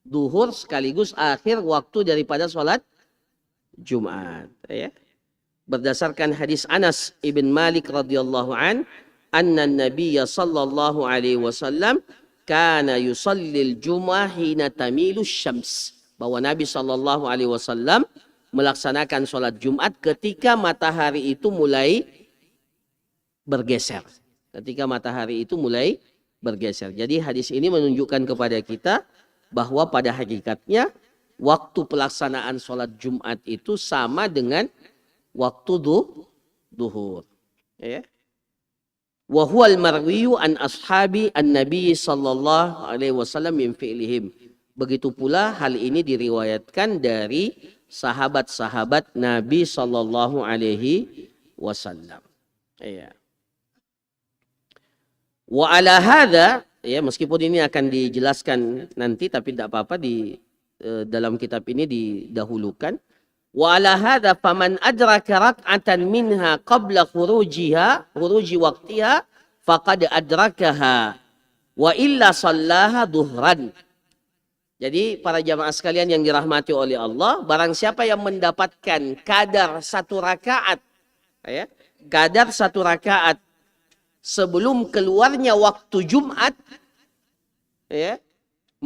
duhur sekaligus akhir waktu daripada sholat Jumat. Berdasarkan hadis Anas ibn Malik radhiyallahu an, anna Nabiyya sallallahu alaihi wasallam kana yusallil jum'ah hina tamilu syams. Bahwa Nabi sallallahu alaihi wasallam melaksanakan sholat Jumat ketika matahari itu mulai bergeser. Ketika matahari itu mulai bergeser. Jadi hadis ini menunjukkan kepada kita bahwa pada hakikatnya waktu pelaksanaan sholat Jumat itu sama dengan waktu duhur. Wa huwal marwiyu an ashabi an-nabi sallallahu alaihi wasallam min fi'lihim. Begitu pula hal ini diriwayatkan dari sahabat-sahabat Nabi sallallahu alaihi wasallam. Wa ala hadza, meskipun ini akan dijelaskan nanti tapi tidak apa-apa di dalam kitab ini didahulukan. Wa ala hadza faman adraka rak'atan minha qabla khuruji waqtiha faqad adrakaha wa illa sallaha duhran. Jadi para jamaah sekalian yang dirahmati oleh Allah, barang siapa yang mendapatkan kadar satu rakaat sebelum keluarnya waktu Jumat,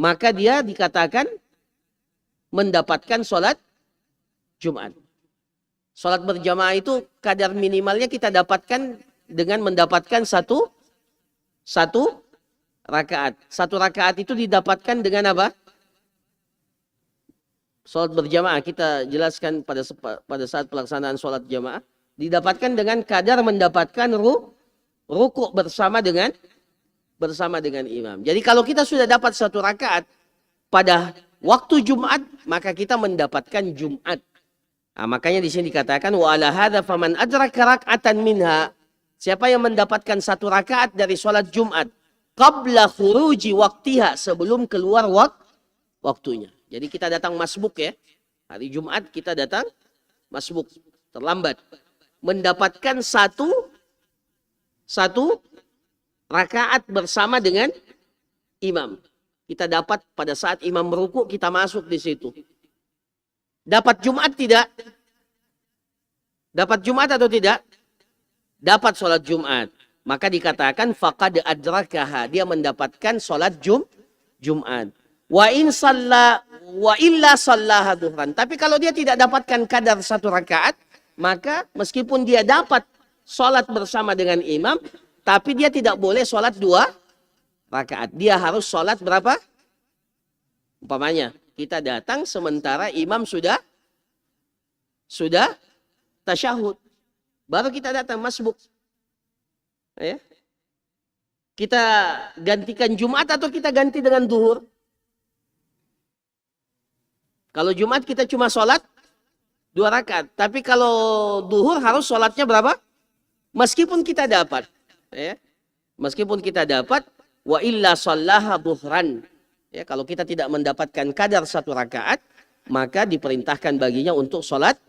maka dia dikatakan mendapatkan sholat Jumat. Sholat berjamaah itu kadar minimalnya kita dapatkan dengan mendapatkan satu rakaat. Satu rakaat itu didapatkan dengan apa? Sholat berjamaah kita jelaskan pada saat pelaksanaan sholat jamaah didapatkan dengan kadar mendapatkan rukuk bersama dengan imam. Jadi kalau kita sudah dapat satu rakaat pada waktu Jumat, maka kita mendapatkan Jumat. Makanya di sini dikatakan wa ala hadza faman adraka rak'atan minha. Siapa yang mendapatkan satu rakaat dari sholat Jumat qabla khuruji waqtiha, sebelum keluar waktunya. Jadi kita datang masbuk Hari Jumat kita datang masbuk, terlambat. Mendapatkan satu rakaat bersama dengan imam. Kita dapat pada saat imam merukuk kita masuk di situ. Dapat Jumat tidak? Dapat Jumat atau tidak? Dapat sholat Jumat. Maka dikatakan faqad adrakaha. Dia mendapatkan sholat Jumat. Wa illa sallaha duhran. Tapi kalau dia tidak dapatkan kadar satu rakaat, maka meskipun dia dapat sholat bersama dengan imam, tapi dia tidak boleh sholat 2 rakaat. Dia harus sholat berapa? Umpamanya kita datang sementara imam sudah tasyahud. Baru kita datang masbuk. Ya. Kita gantikan Jumat atau kita ganti dengan duhur? Kalau Jumat kita cuma sholat 2 rakaat. Tapi kalau duhur harus sholatnya berapa? Meskipun kita dapat. Ya. Meskipun kita dapat. Wa illa shallaha duhran. Ya, kalau kita tidak mendapatkan kadar 1 rakaat. Maka diperintahkan baginya untuk sholat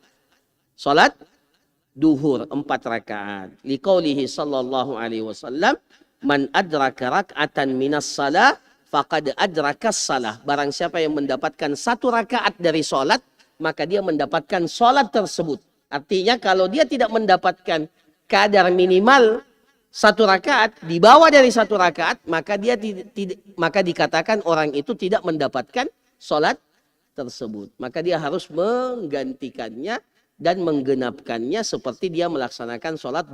duhur 4 rakaat. Liqaulihi sallallahu alaihi wasallam. Man adraka rak'atan minas salah. Faqad adrakas salah. Barang siapa yang mendapatkan 1 rakaat dari sholat, maka dia mendapatkan sholat tersebut. Artinya kalau dia tidak mendapatkan kadar minimal 1 rakaat, di bawah dari 1 rakaat, maka dia maka dikatakan orang itu tidak mendapatkan sholat tersebut. Maka dia harus menggantikannya dan menggenapkannya seperti dia melaksanakan sholat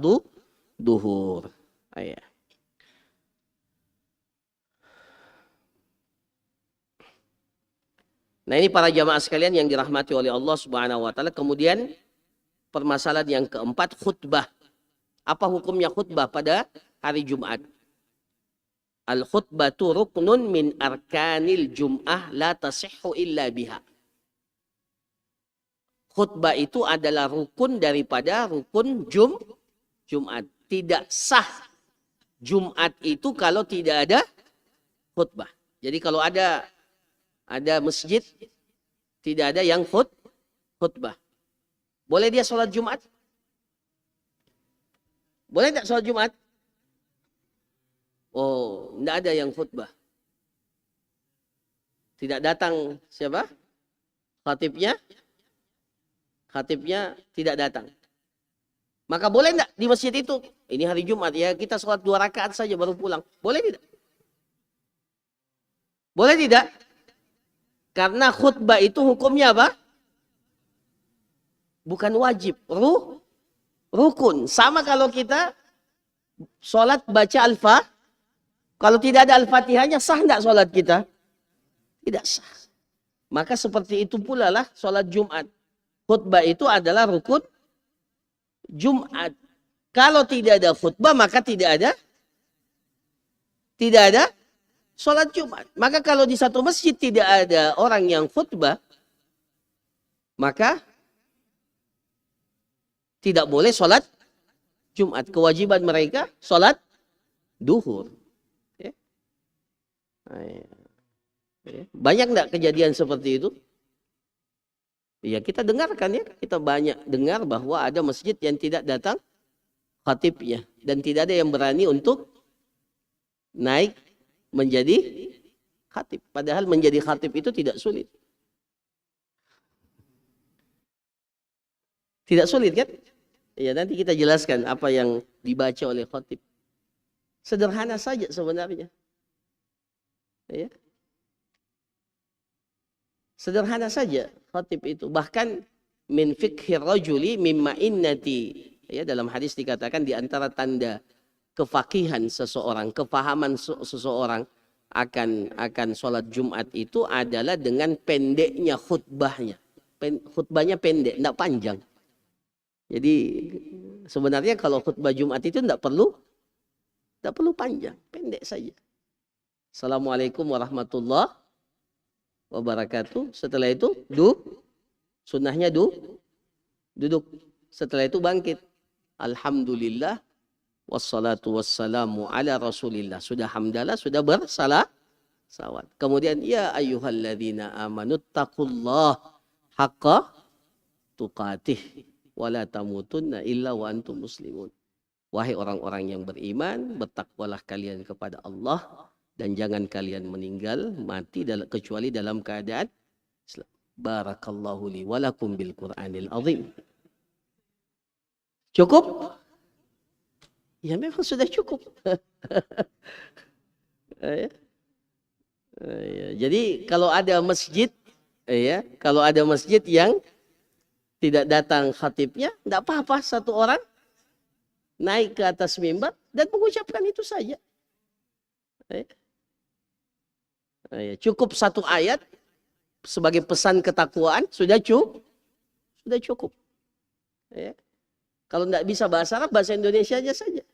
duhur. Ayah. Nah, ini para jamaah sekalian yang dirahmati oleh Allah Subhanahu wa taala. Kemudian permasalahan yang keempat, khutbah. Apa hukumnya khutbah pada hari Jumat? Al-khutbatu ruknun min arkanil jum'ah la tasihhu illa biha. Khutbah itu adalah rukun daripada rukun Jumat. Tidak sah Jumat itu kalau tidak ada khutbah. Jadi kalau ada masjid, tidak ada yang khutbah. Boleh dia sholat Jumat? Boleh tak sholat Jumat? Oh, tidak ada yang khutbah. Tidak datang siapa? Khatibnya tidak datang. Maka boleh tidak di masjid itu? Ini hari Jumat ya, kita sholat 2 rakaat saja baru pulang. Boleh tidak? Boleh tidak? Karena khutbah itu hukumnya apa? Bukan wajib, rukun. Sama kalau kita sholat baca kalau tidak ada Al-Fatihahnya, sah tidak sholat kita? Tidak sah. Maka seperti itu pula lah sholat Jumat. Khutbah itu adalah rukun Jumat. Kalau tidak ada khutbah, maka tidak ada sholat Jumat. Maka kalau di satu masjid tidak ada orang yang khutbah, maka tidak boleh sholat Jumat. Kewajiban mereka sholat duhur. Ya. Banyak enggak kejadian seperti itu? Ya, kita dengarkan ya. Kita banyak dengar bahwa ada masjid yang tidak datang khatibnya. Dan tidak ada yang berani untuk naik menjadi khatib. Padahal menjadi khatib itu tidak sulit. Tidak sulit kan? Ya, nanti kita jelaskan apa yang dibaca oleh khatib. Sederhana saja sebenarnya. Ya. Sederhana saja khatib itu. Bahkan min fiqhir rajuli mimma innati. Ya, dalam hadis dikatakan di antara tanda kefakihan seseorang, kefahaman seseorang akan sholat Jumat itu adalah dengan pendeknya khutbahnya. Khutbahnya pendek, tidak panjang. Jadi sebenarnya kalau khutbah Jumat itu tidak perlu panjang, pendek saja. Assalamualaikum warahmatullahi wabarakatuh. Setelah itu sunnahnya duduk. Setelah itu bangkit. Alhamdulillah wassalatu wassalamu ala rasulillah. Sudah hamdalah, sudah bersalawat. Kemudian ya ayyuhalladzina amanu taqullah haqqa tuqatih wala tamutunna illa wa antum muslimun. Wahai orang-orang yang beriman, bertakwalah kalian kepada Allah dan jangan kalian meninggal mati kecuali dalam keadaan Islam. Barakallahu li wa lakum bil Qur'anil azim. Cukup? Ya memang sudah cukup. Jadi kalau ada masjid yang tidak datang khatibnya, tidak apa-apa satu orang naik ke atas mimbar dan mengucapkan itu saja. Cukup 1 ayat sebagai pesan ketakwaan sudah cukup. Kalau tidak bisa bahasa Arab, bahasa Indonesia aja saja.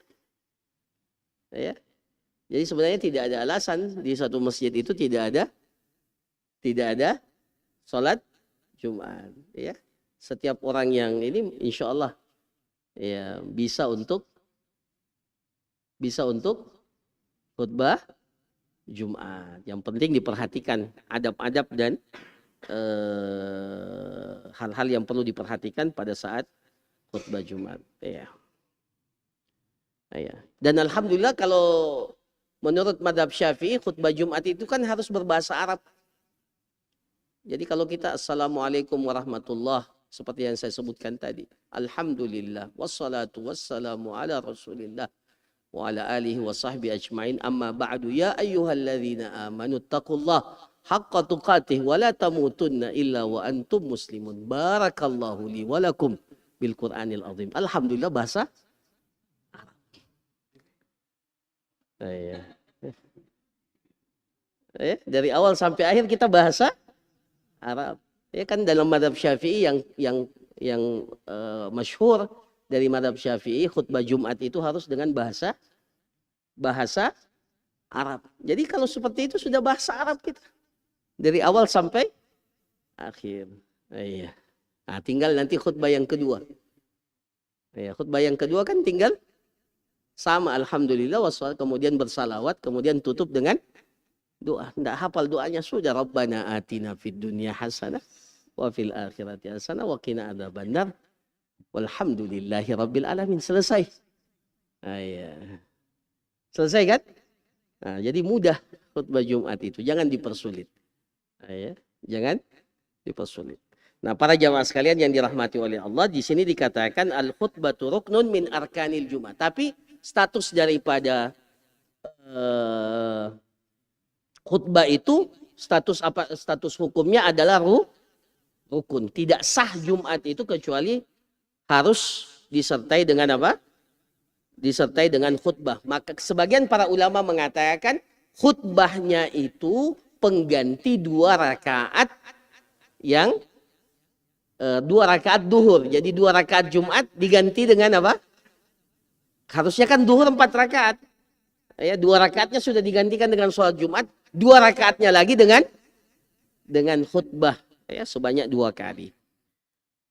Ya. Jadi sebenarnya tidak ada alasan di satu masjid itu tidak ada salat Jumat. Ya. Setiap orang yang ini insya Allah ya bisa untuk khutbah Jumat. Yang penting diperhatikan adab-adab dan hal-hal yang perlu diperhatikan pada saat khutbah Jumat. Ya. Ya. Dan alhamdulillah kalau menurut madhab Syafi'i khutbah Jumat itu kan harus berbahasa Arab. Jadi kalau kita assalamualaikum warahmatullah seperti yang saya sebutkan tadi, alhamdulillah wassalatu wassalamu ala rasulillah wa ala alihi wa sahbihi ajmain, amma ba'du, ya ayyuhalladzina amanu taqullah haqqa tuqatih wa la tamutunna illa wa antum muslimun. Barakallahu li wa lakum bil Qur'anil azim. Alhamdulillah bahasa Arab. Dari awal sampai akhir kita bahasa Arab. Ya kan dalam madhab Syafi'i yang masyhur dari madhab Syafi'i, khutbah Jumat itu harus dengan bahasa Arab. Jadi kalau seperti itu sudah bahasa Arab kita dari awal sampai akhir. Iya. Nah, tinggal nanti khutbah yang kedua. Ya, khutbah yang kedua kan tinggal sama alhamdulillah wassalam, kemudian bersalawat, kemudian tutup dengan doa. Tidak hafal doanya sudah, Rabbana atina fid dunya hasanah wa fil akhirati hasanah wa qina adzabannar walhamdulillahi rabbil alamin. Selesai. Selesai kan? Nah, jadi mudah khutbah Jumat itu, jangan dipersulit. Jangan dipersulit. Nah, para jamaah sekalian yang dirahmati oleh Allah, di sini dikatakan al khutbatu ruknun min arkanil Jumat. Tapi status daripada khutbah itu status hukumnya adalah rukun. Tidak sah Jumat itu kecuali harus disertai dengan apa? Disertai dengan khutbah. Maka sebagian para ulama mengatakan khutbahnya itu pengganti 2 rakaat yang 2 rakaat duhur. Jadi 2 rakaat Jumat diganti dengan apa? Harusnya kan duhur 4 rakaat. Ya, 2 rakaatnya sudah digantikan dengan sholat Jumat, 2 rakaatnya lagi dengan khutbah, ya, sebanyak 2 kali.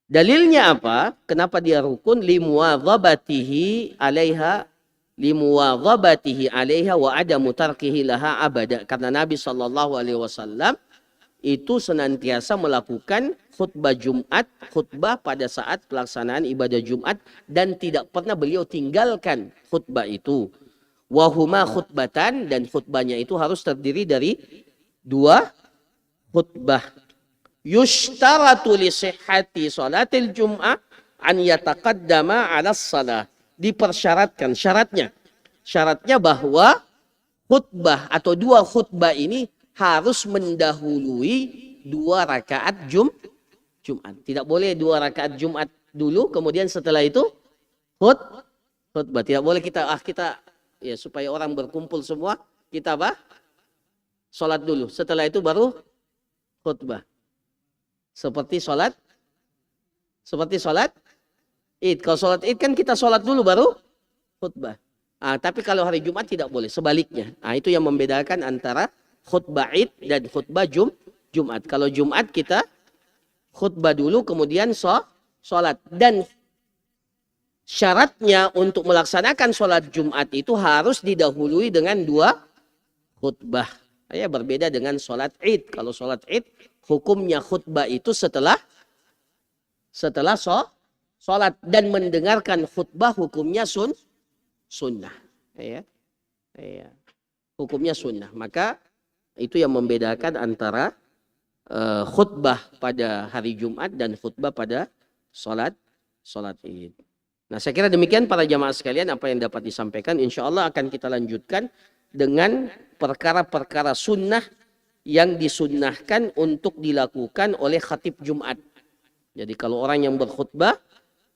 Dalilnya apa? Kenapa dia rukun? Limuwadhabatihi 'alaiha wa adamu tarkihi laha abada. Karena Nabi SAW itu senantiasa melakukan khutbah Jumat, khutbah pada saat pelaksanaan ibadah Jumat, dan tidak pernah beliau tinggalkan khutbah itu. Wahuma khutbatan, dan khutbahnya itu harus terdiri dari 2 khutbah. Yushtaratu li sihhati salatil jum'ah an yataqaddama 'ala shalah. Dipersyaratkan, syaratnya bahwa khutbah atau 2 khutbah ini harus mendahului 2 rakaat Jumat. Tidak boleh 2 rakaat Jumat dulu, kemudian setelah itu khutbah. Tidak boleh kita ya, supaya orang berkumpul semua, kita apa? Sholat dulu. Setelah itu baru khutbah. Seperti sholat Id. Kalau sholat Id kan kita sholat dulu baru khutbah. Tapi kalau hari Jumat tidak boleh. Sebaliknya. Itu yang membedakan antara khutbah Id dan khutbah Jumat. Kalau Jumat kita khutbah dulu kemudian sholat. Dan syaratnya untuk melaksanakan sholat Jumat itu harus didahului dengan 2 khutbah. Ya, berbeda dengan sholat Id. Kalau sholat Id hukumnya khutbah itu setelah sholat, dan mendengarkan khutbah hukumnya sunnah. Ya. Hukumnya sunnah. Maka itu yang membedakan antara khutbah pada hari Jumat dan khutbah pada sholat Id. Nah, saya kira demikian para jamaah sekalian apa yang dapat disampaikan. Insya Allah akan kita lanjutkan dengan perkara-perkara sunnah yang disunnahkan untuk dilakukan oleh khatib Jumat. Jadi kalau orang yang berkhutbah,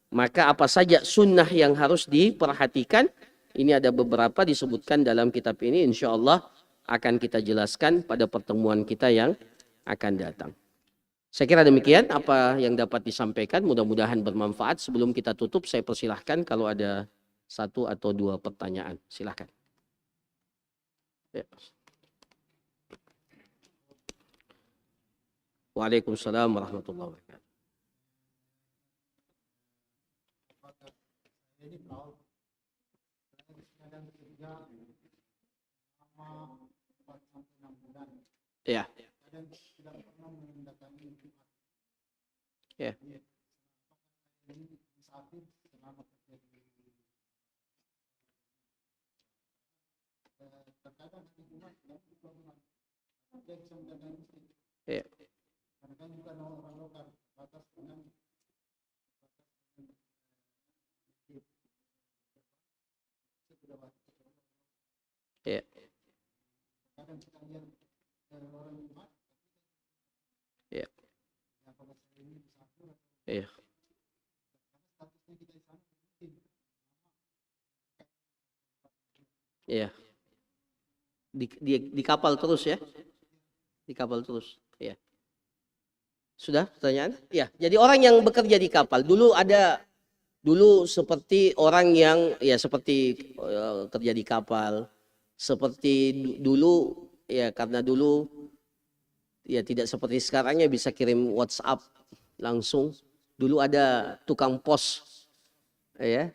maka apa saja sunnah yang harus diperhatikan. Ini ada beberapa disebutkan dalam kitab ini. Insya Allah akan kita jelaskan pada pertemuan kita yang akan datang. Saya kira demikian apa yang dapat disampaikan. Mudah-mudahan bermanfaat. Sebelum kita tutup, saya persilahkan kalau ada 1 atau 2 pertanyaan. Silahkan. Ya. Waalaikumsalam warahmatullahi wabarakatuh. Ya. Ya. Ya. Ya. Ya. Ya. Ya. Di kapal terus ya. Di kapal terus. Ya. Sudah pertanyaan? Ya. Jadi orang yang bekerja di kapal dulu seperti orang yang ya seperti kerja di kapal, seperti dulu ya, karena dulu ya tidak seperti sekarangnya bisa kirim WhatsApp langsung. Dulu ada tukang pos ya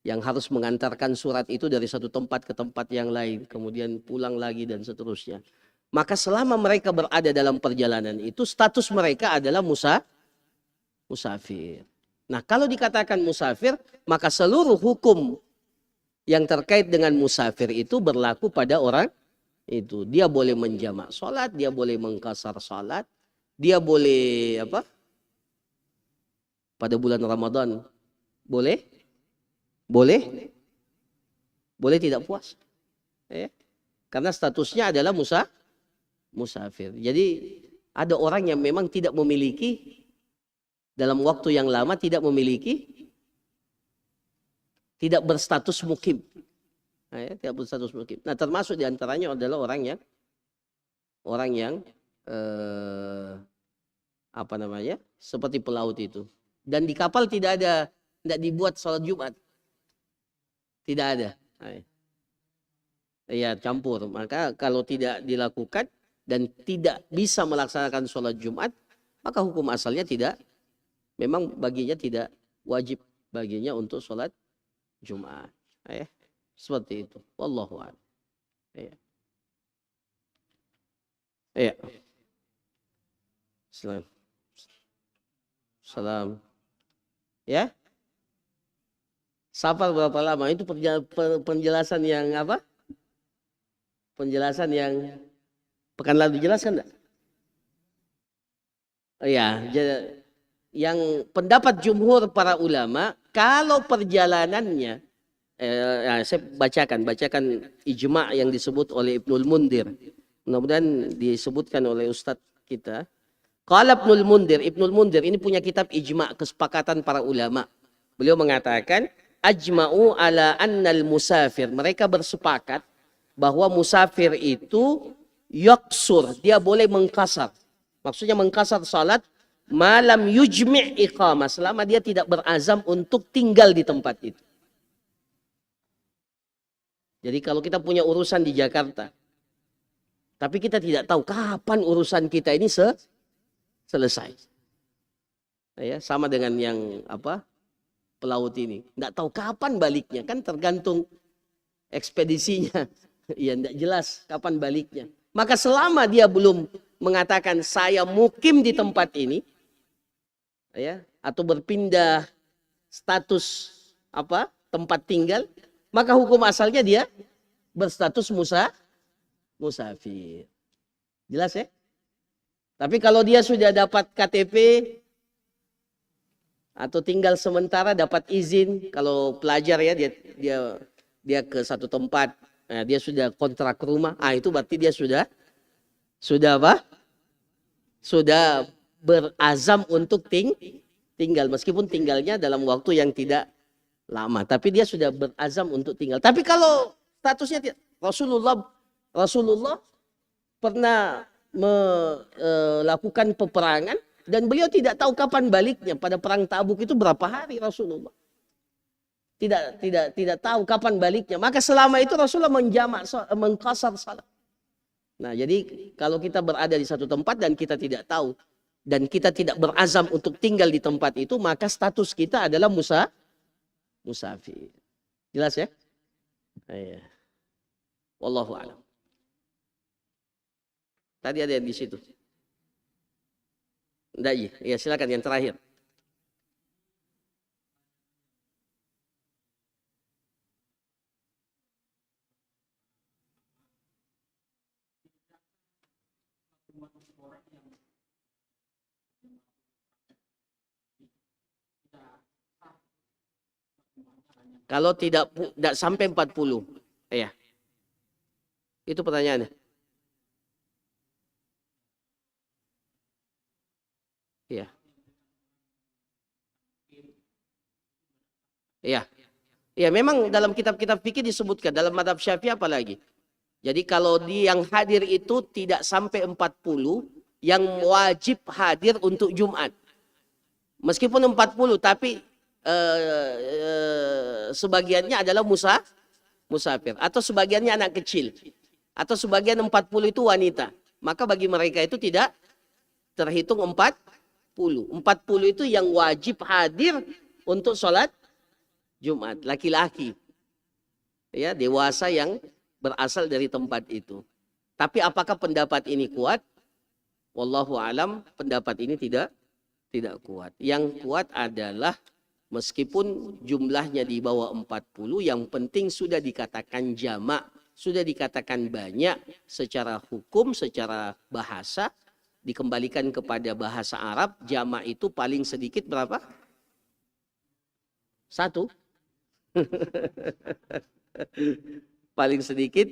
yang harus mengantarkan surat itu dari satu tempat ke tempat yang lain, kemudian pulang lagi dan seterusnya. Maka selama mereka berada dalam perjalanan itu status mereka adalah musafir. Nah, kalau dikatakan musafir, maka seluruh hukum yang terkait dengan musafir itu berlaku pada orang itu. Dia boleh menjamak sholat, dia boleh mengqasar sholat, dia boleh apa? Pada bulan Ramadan boleh tidak puasa. Ya. Karena statusnya adalah musafir. Jadi ada orang yang memang tidak memiliki dalam waktu yang lama tidak berstatus mukim. Nah, ya, tidak berstatus mukim. Nah, termasuk diantaranya adalah orang yang seperti pelaut itu. Dan di kapal tidak dibuat salat Jumat. Tidak ada. Ya, campur. Maka kalau tidak dilakukan dan tidak bisa melaksanakan salat Jumat, maka hukum asalnya memang baginya tidak wajib baginya untuk salat Jumat. Seperti itu. Wallahu a'lam. Iya. Salam. Ya. Safar berapa lama? Itu penjelasan yang apa? Penjelasan yang pekan lalu dijelaskan enggak? Ya, yang pendapat jumhur para ulama kalau perjalanannya saya bacakan ijma' yang disebut oleh Ibnul Mundir. Mudah-mudahan disebutkan oleh Ustaz kita. Qala Ibnul Mundir ini punya kitab ijma' kesepakatan para ulama. Beliau mengatakan ajma'u ala annal musafir. Mereka bersepakat bahwa musafir itu yaksur, dia boleh mengqasar. Maksudnya mengqasar salat malam yujmi' iqamah, selama dia tidak berazam untuk tinggal di tempat itu. Jadi kalau kita punya urusan di Jakarta, tapi kita tidak tahu kapan urusan kita ini selesai. Ya, sama dengan yang pelaut ini. Tidak tahu kapan baliknya, kan tergantung ekspedisinya. Ya, tidak jelas kapan baliknya. Maka selama dia belum mengatakan saya mukim di tempat ini, ya, atau berpindah status tempat tinggal, maka hukum asalnya dia berstatus musafir. Jelas ya? Tapi kalau dia sudah dapat KTP atau tinggal sementara dapat izin, kalau pelajar ya dia ke satu tempat, nah, dia sudah kontrak rumah, itu berarti dia sudah berazam untuk tinggal, meskipun tinggalnya dalam waktu yang tidak lama, tapi dia sudah berazam untuk tinggal. Tapi kalau statusnya tidak, Rasulullah pernah melakukan peperangan dan beliau tidak tahu kapan baliknya. Pada perang Tabuk itu berapa hari Rasulullah. tidak tahu kapan baliknya. Maka selama itu Rasulullah mengqasar salat. Nah, jadi kalau kita berada di satu tempat dan kita tidak tahu dan kita tidak berazam untuk tinggal di tempat itu, maka status kita adalah musafir. Jelas ya? Iya. Wallahu a'lam. Tadi ada yang di situ. Enggak, iya, silakan yang terakhir. Kalau tidak sampai 40. Iya. Itu pertanyaannya. Iya. Iya. Ya, memang dalam kitab-kitab fikih disebutkan, dalam mazhab Syafi'i apalagi. Jadi kalau yang hadir itu tidak sampai 40, yang wajib hadir untuk Jumat. Meskipun 40, tapi sebagiannya adalah musafir. Atau sebagiannya anak kecil. Atau sebagian 40 itu wanita. Maka bagi mereka itu tidak terhitung 40. 40 itu yang wajib hadir untuk sholat Jumat, laki-laki, ya, dewasa yang berasal dari tempat itu. Tapi apakah pendapat ini kuat? Wallahu alam, pendapat ini tidak kuat. Yang kuat adalah meskipun jumlahnya di bawah 40, yang penting sudah dikatakan jamak, sudah dikatakan banyak secara hukum, secara bahasa, dikembalikan kepada bahasa Arab, jamak itu paling sedikit berapa? 1. Paling sedikit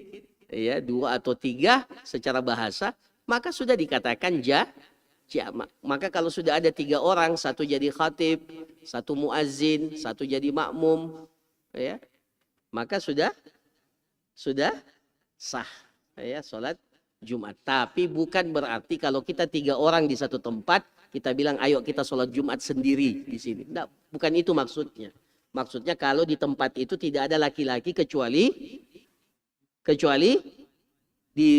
ya 2 atau 3 secara bahasa, maka sudah dikatakan jamak. Maka kalau sudah ada 3 orang, 1 jadi khatib, 1 muazzin, 1 jadi makmum, ya, maka sudah sah ya sholat Jumat. Tapi bukan berarti kalau kita 3 orang di satu tempat kita bilang ayo kita sholat Jumat sendiri di sini. Nah, bukan itu maksudnya. Maksudnya kalau di tempat itu tidak ada laki-laki kecuali di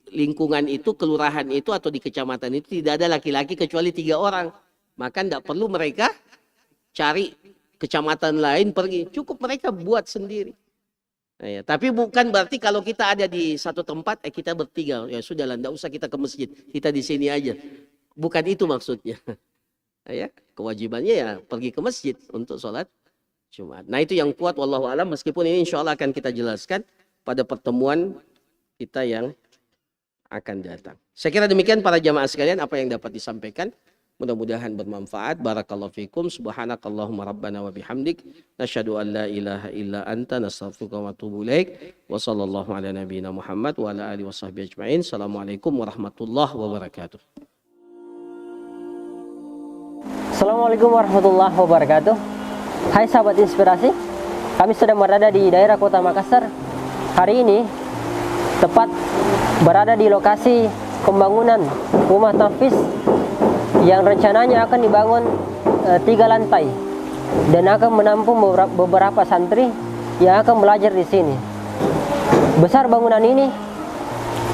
lingkungan itu, kelurahan itu atau di kecamatan itu tidak ada laki-laki kecuali 3 orang. Maka tidak perlu mereka cari kecamatan lain pergi. Cukup mereka buat sendiri. Nah, ya. Tapi bukan berarti kalau kita ada di satu tempat, kita bertiga. Ya sudahlah, tidak usah kita ke masjid. Kita di sini aja. Bukan itu maksudnya. Ya, kewajibannya ya pergi ke masjid untuk sholat Jumat. Nah itu yang kuat wallahu alam, meskipun ini insya Allah akan kita jelaskan pada pertemuan kita yang akan datang. Saya kira demikian para jamaah sekalian apa yang dapat disampaikan. Mudah-mudahan bermanfaat. Barakallahu fikum. Subhanakallahumma rabbana wa bihamdik. Nasyhadu an la ilaha illa anta nastaghfiruka wa atubu ilaik. Wa sallallahu ala nabiyyina Muhammad wa ala alihi washabbihi ajmain. Assalamualaikum warahmatullahi wabarakatuh. Assalamualaikum warahmatullahi wabarakatuh. Hai sahabat inspirasi, kami sedang berada di daerah kota Makassar. Hari ini tepat berada di lokasi pembangunan rumah tahfiz yang rencananya akan dibangun 3 lantai dan akan menampung beberapa santri yang akan belajar di sini. Besar bangunan ini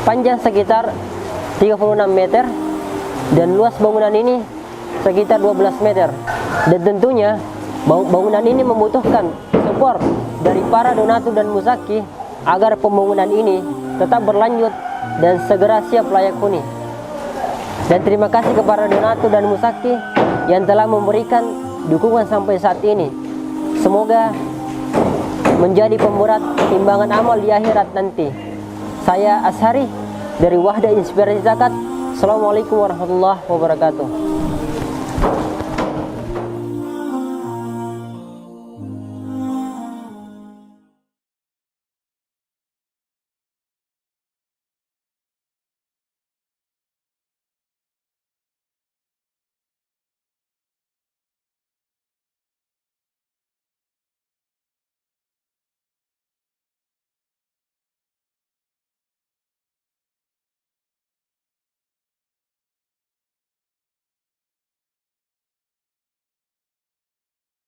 panjang sekitar 36 meter dan luas bangunan ini sekitar 12 meter. Dan tentunya bangunan ini membutuhkan support dari para donatur dan muzaki agar pembangunan ini tetap berlanjut dan segera siap layak huni. Dan terima kasih kepada donatur dan muzaki yang telah memberikan dukungan sampai saat ini. Semoga menjadi pemberat timbangan amal di akhirat nanti. Saya Ashari dari Wahdah Inspirasi Zakat. Assalamualaikum warahmatullahi wabarakatuh.